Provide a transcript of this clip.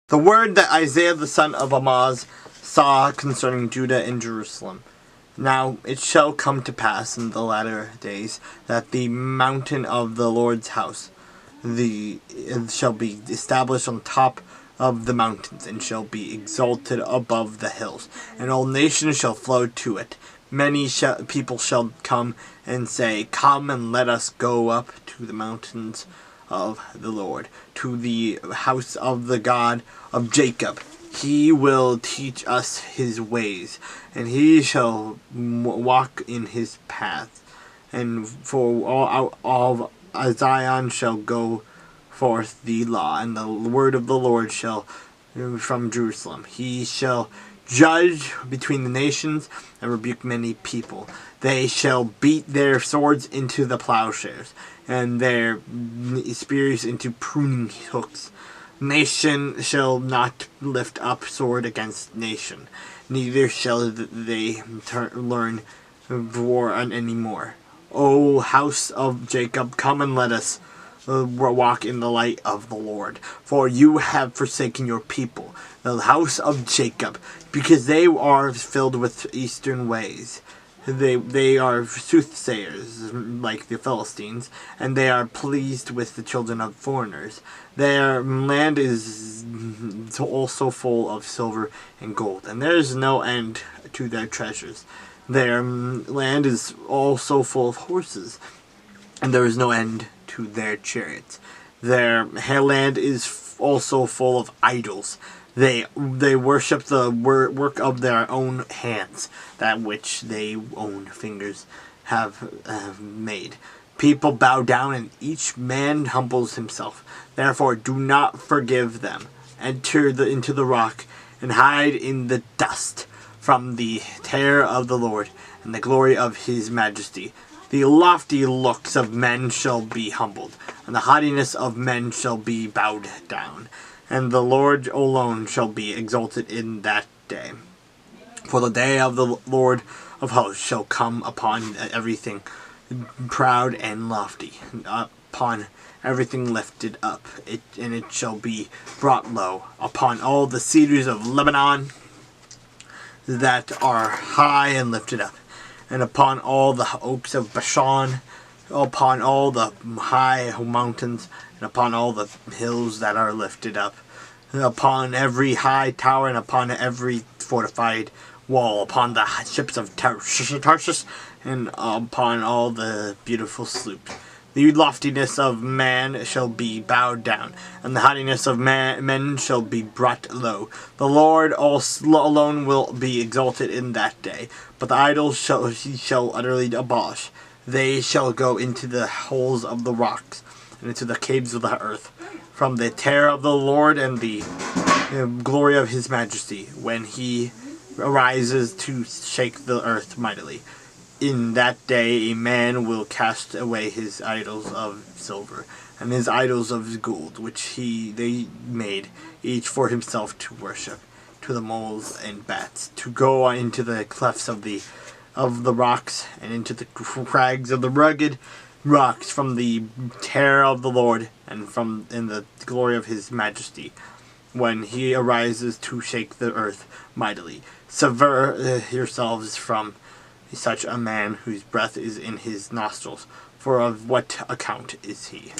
The word that Isaiah the son of Amoz saw concerning Judah and Jerusalem. Now it shall come to pass in the latter days that the mountain of the Lord's house shall be established on top of the mountains, and shall be exalted above the hills, and all nations shall flow to it. Many people shall come and say, Come and let us go up to the mountains of the Lord, to the house of the God of Jacob. He will teach us his ways, and he shall walk in his paths. And for all Zion shall go forth the law, and the word of the Lord shall from Jerusalem. He shall judge between the nations and rebuke many people. They shall beat their swords into the plowshares, and their spears into pruning hooks. Nation shall not lift up sword against nation, neither shall they learn war any more. O house of Jacob, come and let us walk in the light of the Lord. For you have forsaken your people, the house of Jacob, because they are filled with eastern ways. They are soothsayers, like the Philistines, and they are pleased with the children of foreigners. Their land is also full of silver and gold, and there is no end to their treasures. Their land is also full of horses, and there is no end to their chariots. Their land is also full of idols. They worship the work of their own hands, that which their own fingers have made. People bow down, and each man humbles himself. Therefore do not forgive them. Enter into the rock, and hide in the dust from the terror of the Lord and the glory of his majesty. The lofty looks of men shall be humbled, and the haughtiness of men shall be bowed down. And the Lord alone shall be exalted in that day. For the day of the Lord of hosts shall come upon everything proud and lofty, upon everything lifted up, and it shall be brought low, upon all the cedars of Lebanon that are high and lifted up, and upon all the oaks of Bashan, upon all the high mountains, and upon all the hills that are lifted up, upon every high tower, and upon every fortified wall, upon the ships of Tarshish, and upon all the beautiful sloops. The loftiness of man shall be bowed down, and the haughtiness of men shall be brought low. The Lord alone will be exalted in that day, but the idols he shall utterly abolish. They shall go into the holes of the rocks, and into the caves of the earth, from the terror of the Lord and the glory of his majesty, when he arises to shake the earth mightily. In that day a man will cast away his idols of silver, and his idols of gold, which they made, each for himself to worship, to the moles and bats, to go into the clefts of the rocks, and into the crags of the rugged rocks, from the terror of the Lord, and in the glory of his majesty, when he arises to shake the earth mightily. Sever yourselves from such a man whose breath is in his nostrils, for of what account is he?